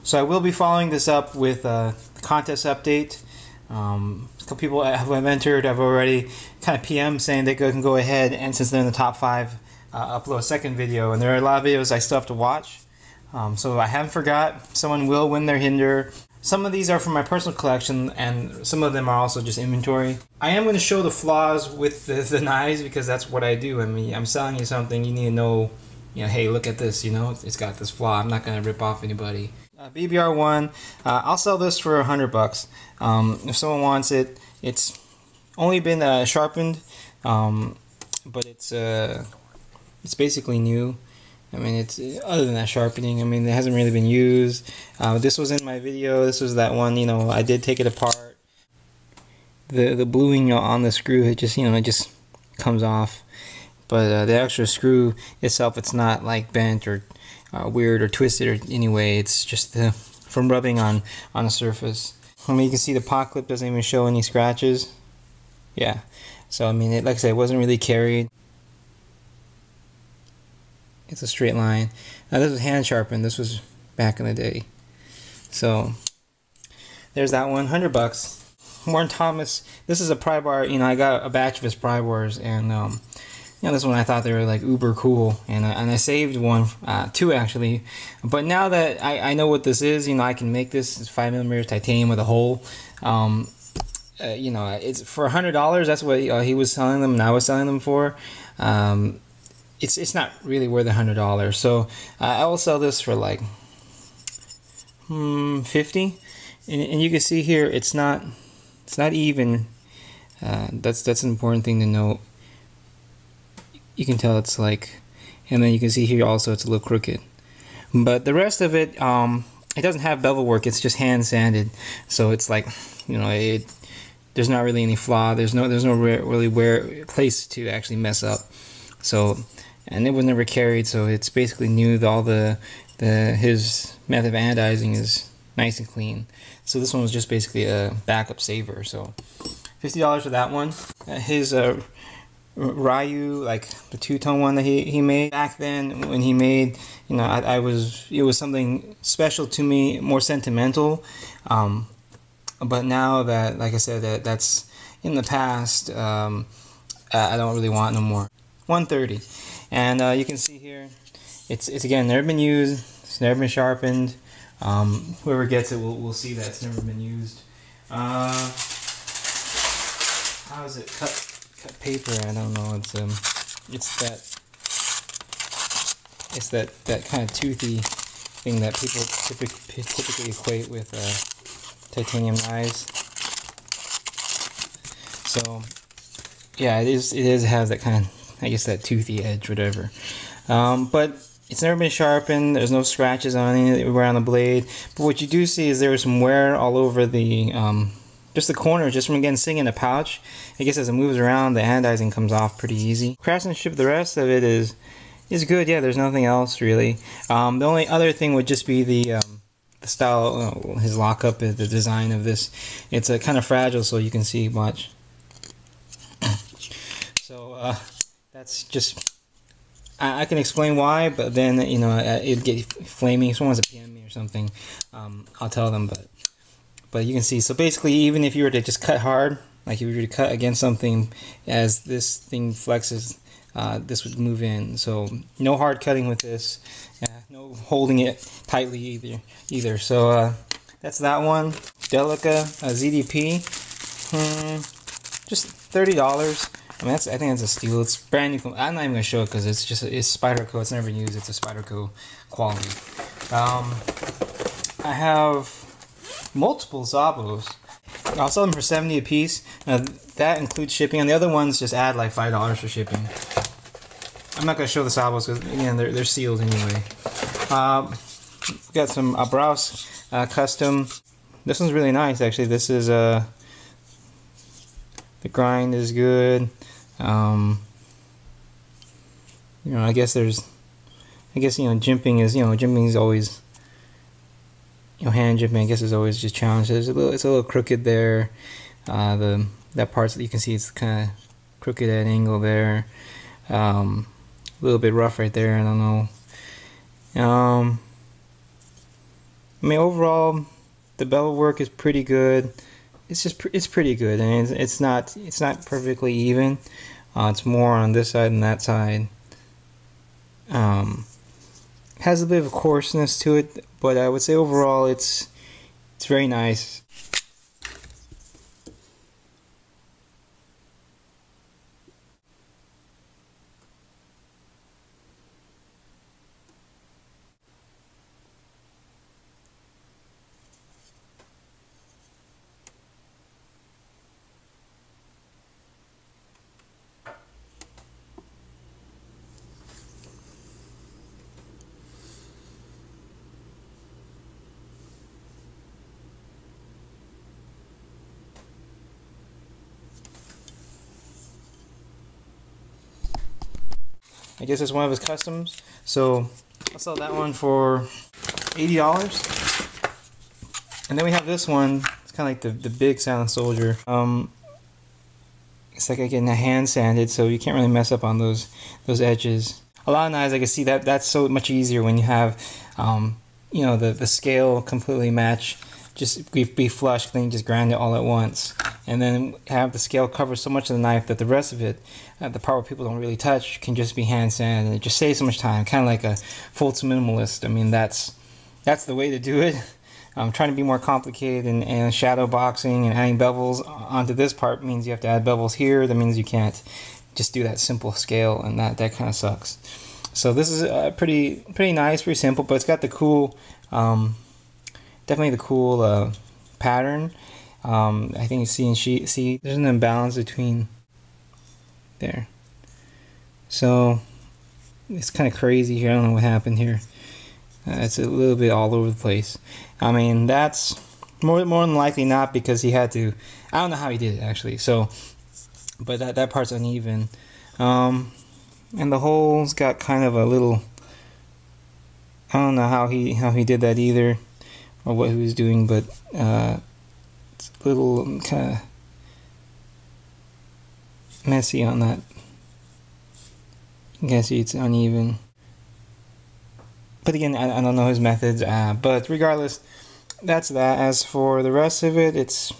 So I will be following this up with a contest update. A couple people who I've entered have already kind of PM saying they can go ahead, and since they're in the top 5, upload a second video. And there are a lot of videos I still have to watch. So I haven't forgot. Someone will win their Hinder. Some of these are from my personal collection, and some of them are also just inventory. I am going to show the flaws with the knives because that's what I do. I mean, I'm selling you something, you need to know, hey, look at this, it's got this flaw. I'm not going to rip off anybody. BBR1, I'll sell this for $100. If someone wants it, it's only been sharpened, but it's basically new. I mean, it's other than that sharpening, I mean, it hasn't really been used. This was in my video. This was that one, I did take it apart. The bluing on the screw, it just comes off. But the actual screw itself, it's not like bent or weird or twisted or anyway. It's just from rubbing on a surface. I mean, you can see the pot clip doesn't even show any scratches. Yeah. So I mean, like I said, it wasn't really carried. It's a straight line. Now this was hand sharpened. This was back in the day. So there's that one, $100. Warren Thomas. This is a Prybar. I got a batch of his Prybars, and this one I thought they were like uber cool, and I saved one, 2 actually. But now that I know what this is, I can make this. It's 5mm titanium with a hole. It's for $100. That's what he was selling them, and I was selling them for. It's not really worth $100. So I will sell this for like $50. And you can see here, it's not even. That's an important thing to note. You can tell it's like, and then you can see here also it's a little crooked. But the rest of it, it doesn't have bevel work. It's just hand sanded, so it's like, there's not really any flaw. There's no really place to actually mess up. So, and it was never carried, so it's basically new. All his method of anodizing is nice and clean. So this one was just basically a backup saver. So $50 for that one. His Ryu, like the 2-tone one that he made back then when he made, it was something special to me, more sentimental. But now that, like I said, that's in the past, I don't really want no more. $130, and you can see here, it's again never been used. It's never been sharpened. Whoever gets it will see that it's never been used. How is it cut paper? I don't know. It's that kind of toothy thing that people typically equate with titanium knives. So yeah, it has that kind of, I guess, that toothy edge, whatever. But it's never been sharpened. There's no scratches on anywhere on the blade. But what you do see is there was some wear all over the just the corner, just from again sitting in a pouch. I guess as it moves around, the anodizing comes off pretty easy. Craftsmanship, the rest of it is good. Yeah, there's nothing else really. The only other thing would just be the style, his lockup, the design of this. It's kind of fragile, so you can see much. So that's just, I can explain why, but then it'd get flaming. If someone wants to PM me or something, I'll tell them. But you can see, so basically, even if you were to just cut hard, like if you were to cut against something, as this thing flexes, this would move in. So no hard cutting with this, no holding it tightly either. So that's that one. Delica ZDP, just $30. I mean, I think that's a steal. It's brand new. I'm not even gonna show it because it's Spyderco. It's never been used. It's a Spyderco quality. I have multiple Szabos. I'll sell them for $70 a piece. That includes shipping, and the other ones just add like $5 for shipping. I'm not gonna show the Szabos because again they're sealed anyway. Got some Brous custom. This one's really nice actually. This is the grind is good. I guess jimping is always, hand jimping I guess is always just challenged. It's a little crooked there. That part that you can see, it's kind of crooked at an angle there. A little bit rough right there. I don't know. I mean, overall, the bevel work is pretty good. It's pretty good, and it's not perfectly even. It's more on this side and that side. Has a bit of a coarseness to it, but I would say overall it's very nice. I guess it's one of his customs, so I'll sell that one for $80. And then we have this one. It's kind of like the big Silent Soldier. It's like getting a hand sanded, so you can't really mess up on those edges. A lot of knives I can see that's so much easier when you have you know, the scale completely match. Just be flush, then you just grind it all at once, and then have the scale cover so much of the knife that the rest of it, the part where people don't really touch, can just be hand sanded, and it just saves so much time. Kind of like a full to minimalist. I mean, that's the way to do it. Trying to be more complicated and shadow boxing and adding bevels onto this part means you have to add bevels here. That means you can't just do that simple scale, and that kind of sucks. So this is pretty nice, pretty simple, but it's got the cool. Definitely the cool pattern. I think you see there's an imbalance between there. So it's kind of crazy here. I don't know what happened here. It's a little bit all over the place. I mean, that's more than likely not because he had to. I don't know how he did it actually. So, but that part's uneven, and the hole's got kind of a little. I don't know how he did that either, or what he was doing, but it's a little kind of messy on that. You can see it's uneven. But again, I don't know his methods, but regardless, that's that. As for the rest of it, it's,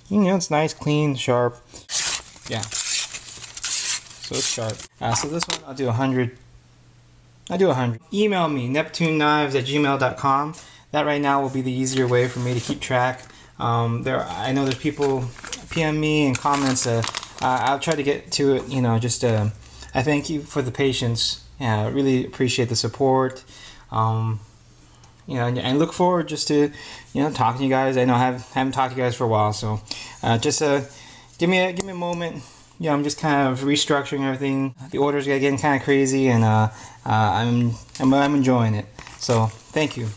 you know, it's nice, clean, sharp. Yeah. So it's sharp. So this one, I'll do 100. I do 100. Email me, NeptuneKnives@gmail.com. That right now will be the easier way for me to keep track. I know there's people PM me and comments. I'll try to get to it. You know, just I thank you for the patience. Really appreciate the support. You know, and look forward just to, you know, talking to you guys. I know I haven't talked to you guys for a while, so just give me a moment. Yeah, I'm just kind of restructuring everything. The orders are getting kind of crazy, and I'm enjoying it. So thank you.